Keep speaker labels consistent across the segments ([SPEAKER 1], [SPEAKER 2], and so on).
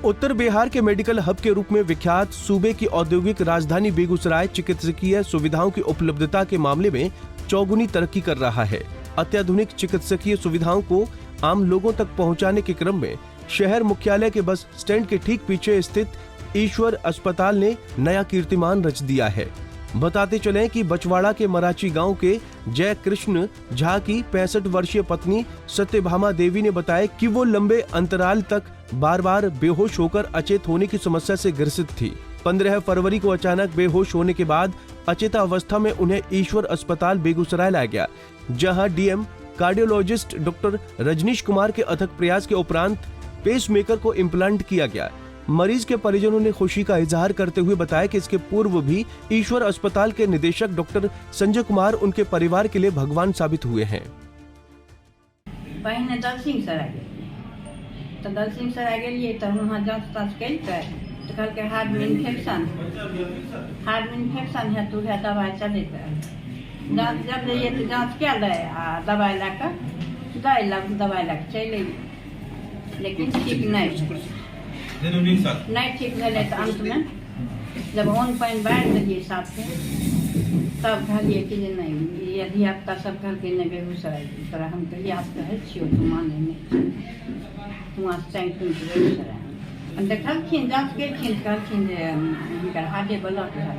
[SPEAKER 1] उत्तर बिहार के medical hub के रूप में विख्यात सूबे की औद्योगिक राजधानी बेगूसराय चिकित्सकीय सुविधाओं की उपलब्धता के मामले में चौगुनी तरक्की कर रहा है। अत्याधुनिक चिकित्सकीय सुविधाओं को आम लोगों तक पहुंचाने के क्रम में शहर मुख्यालय के बस स्टैंड के ठीक पीछे स्थित ईश्वर अस्पताल ने नया कीर्तिमान रच दिया है। बताते चलें कि बछवाड़ा के मराची गांव के जय कृष्ण झा की 65 वर्षीय पत्नी सत्यभामा देवी ने बताया कि वो लंबे अंतराल तक बार बार बेहोश होकर अचेत होने की समस्या से ग्रसित थी। 15 फरवरी को अचानक बेहोश होने के बाद अचेता अवस्था में उन्हें ईश्वर अस्पताल बेगूसराय लाया गया, जहां DM cardiologist doctor Rajneesh Kumar के अथक प्रयास के उपरांत पेसमेकर को इम्प्लांट किया गया। मरीज के परिजनों ने खुशी का इजहार करते हुए बताया कि इसके पूर्व भी ईश्वर अस्पताल के निदेशक डॉक्टर संजय कुमार उनके परिवार के लिए भगवान साबित हुए हैं।
[SPEAKER 2] बहन दलसिंह सराय तो दलसिंह सराय गेलिए तो वहाँ जाँच ताँच कल तो कहल हार्ट में इन्फेक्शन है तो है दवाई चलते जाँच जब जाइए तो जाँच क्या ले दवाई ला कर दवाई ला कर चल लेकिन ठीक नहीं ठीक भले तो अंत में जब ओन पानी बाढ़ दिए साथ में तब कहलिए कि नहीं ये धियापुता सब कहल के नहीं बेगूसराय तरह हम कहिए आप कहे छियो तो माने नहीं वहाँ से बेगूसराय देखलखिन जाँच केलखिन कहलखिन जे हिनकर हार्टे ब्लॉक है।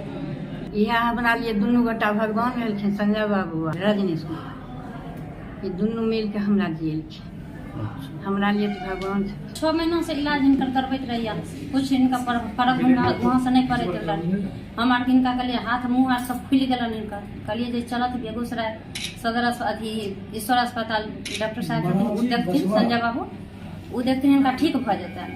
[SPEAKER 2] इएह बना लिए दुनू गोटा भगवान भेलखिन संजय बाबू रजनीश कुमार ये दुनू मिल के हमरा दिएलखिन। हमरा लिए तो भगवान
[SPEAKER 3] 6 महीना से इलाज इनकर करबैत रहिया, कुछ इनका फर्क वहाँ से नहीं पड़े। हमार इनका कहलिए हाथ मुँह हाथ सब खुल गलन इनका कहलिए जे चलत बेगूसराय सदर अथी ईश्वर अस्पताल डॉक्टर साहब वो देखथिन संजय बाबू वो देखथिन इनका ठीक भ जेतै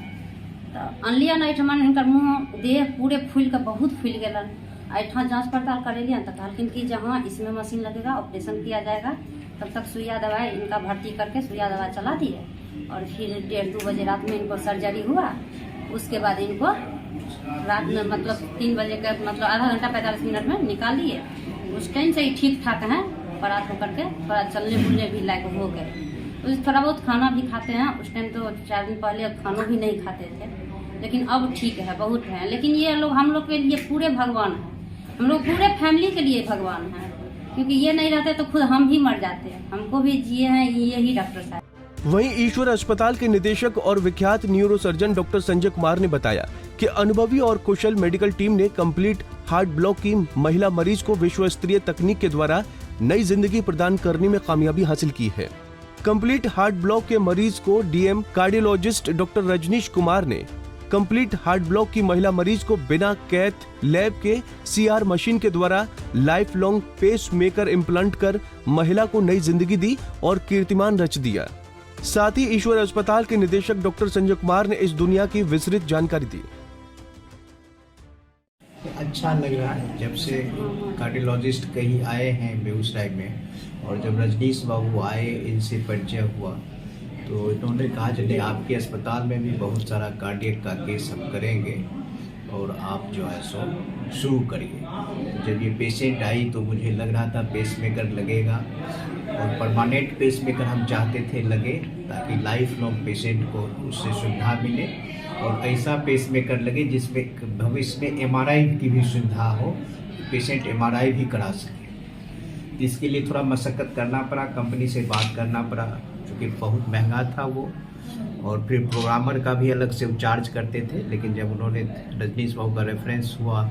[SPEAKER 3] तो अनलिया ना एहिठमा इनकर मुँह देह पूरे फूल के बहुत फूल गलन। एहिठाम जाँच पड़ताल करेलिए तो कहलखिन कि जहाँ इसमें मशीन लगेगा ऑपरेशन किया जाएगा तब तक सुइया दवाई इनका भर्ती करके सुइया दवाई चला दिए और फिर 1:30-2 बजे रात में इनको सर्जरी हुआ। उसके बाद इनको रात में मतलब 3 बजे के मतलब आधा घंटा 45 मिनट में निकाल लिए। उस टाइम से ही ठीक ठाक हैं, परात होकर के थोड़ा चलने बुलने भी लायक हो गए। उस थोड़ा बहुत खाना भी खाते हैं। उस टाइम तो 4 दिन पहले खाना भी नहीं खाते थे, लेकिन अब ठीक है, बहुत है। लेकिन ये लोग हम लोग के लिए पूरे भगवान हैं, हम लोग पूरे फैमिली के लिए भगवान हैं, क्योंकि ये नहीं रहते तो खुद हम भी मर जाते हैं। हमको भी जिए हैं यही डॉक्टर साहब।
[SPEAKER 1] वहीं ईश्वर अस्पताल के निदेशक और विख्यात न्यूरोसर्जन डॉक्टर संजय कुमार ने बताया कि अनुभवी और कुशल मेडिकल टीम ने कंप्लीट हार्ट ब्लॉक की महिला मरीज को विश्व स्तरीय तकनीक के द्वारा नई जिंदगी प्रदान करने में कामयाबी हासिल की है। कंप्लीट हार्ट ब्लॉक के मरीज को DM cardiologist doctor Rajneesh Kumar ने कंप्लीट हार्ट ब्लॉक की महिला मरीज को बिना कैथ लैब के सीआर मशीन के द्वारा life long pacemaker implant कर महिला को नई जिंदगी दी और कीर्तिमान रच दिया। साथ ही ईश्वर अस्पताल के निदेशक डॉक्टर संजय कुमार ने इस दुनिया की विस्तृत जानकारी दी।
[SPEAKER 4] अच्छा लग रहा है जब से कार्डियोलॉजिस्ट कहीं आए हैं बेगूसराय में, और जब रजनीश बाबू आए इनसे परिचय हुआ तो इन्होंने कहा चलिए आपके अस्पताल में भी बहुत सारा कार्डियक का केस हम करेंगे और आप जो है सो शुरू करिए। जब ये पेशेंट आई तो मुझे लग रहा था पेसमेकर लगेगा, और परमानेंट पेसमेकर हम चाहते थे लगे ताकि लाइफ लॉन्ग पेशेंट को उससे सुविधा मिले, और ऐसा पेसमेकर लगे जिसमें भविष्य में एमआरआई की भी सुविधा हो, पेशेंट एमआरआई भी करा सके। इसके लिए थोड़ा मशक्क़त करना पड़ा, कंपनी से बात करना पड़ा, क्योंकि बहुत महंगा था वो, और फिर प्रोग्रामर का भी अलग से चार्ज करते थे। लेकिन जब उन्होंने रजनीश बाबू का रेफरेंस हुआ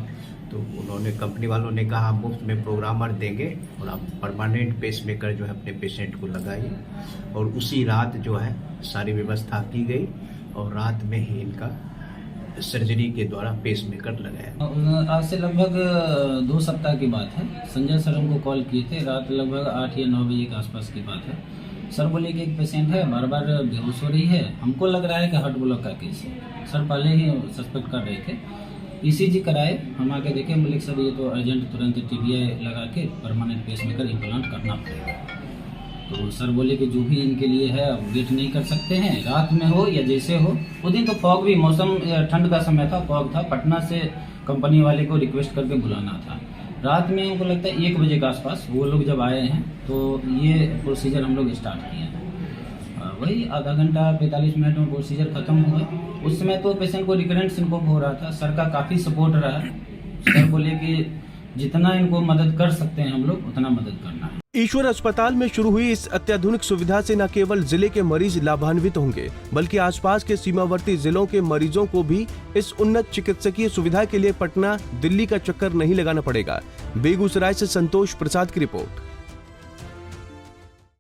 [SPEAKER 4] तो उन्होंने कंपनी वालों ने कहा मुफ्त में प्रोग्रामर देंगे और आप परमानेंट पेसमेकर जो है अपने पेशेंट को लगाइए। और उसी रात जो है सारी व्यवस्था की गई और रात में ही इनका सर्जरी के द्वारा पेसमेकर लगाया।
[SPEAKER 5] आज से लगभग 2 सप्ताह की बात है। संजय सर हमको कॉल किए थे, रात लगभग 8 या 9 बजे के आसपास की बात है। सर बोले कि एक पेशेंट है, बार बार बेहोश हो रही है, हमको लग रहा है कि हार्ट ब्लॉक का केस है। सर पहले ही सस्पेक्ट कर रहे थे। ईसीजी कराए, हम आके देखे, बोले सर ये तो अर्जेंट तुरंत टीबीआई लगा के परमानेंट पेसमेकर इम्प्लांट करना पड़ेगा। तो सर बोले कि जो भी इनके लिए है अब वेट नहीं कर सकते हैं, रात में हो या जैसे हो। उस दिन तो फॉग भी, मौसम ठंड का समय था, फॉग था। पटना से कंपनी वाले को रिक्वेस्ट करके बुलाना था। रात में हमको लगता है 1 बजे के आसपास वो लोग जब आए हैं तो ये प्रोसीजर हम लोग स्टार्ट किए हैं। वही आधा घंटा 45 मिनट में प्रोसीजर खत्म हुआ। उस समय तो पेशेंट को रिकरेंट सिंकोप हो रहा था। सर का काफ़ी सपोर्ट रहा। सर बोले कि जितना इनको मदद कर सकते हैं हम लोग उतना मदद करना है।
[SPEAKER 1] ईश्वर अस्पताल में शुरू हुई इस अत्याधुनिक सुविधा से न केवल जिले के मरीज लाभान्वित होंगे, बल्कि आसपास के सीमावर्ती जिलों के मरीजों को भी इस उन्नत चिकित्सकीय सुविधा के लिए पटना, दिल्ली का चक्कर नहीं लगाना पड़ेगा। बेगूसराय से संतोष प्रसाद की रिपोर्ट।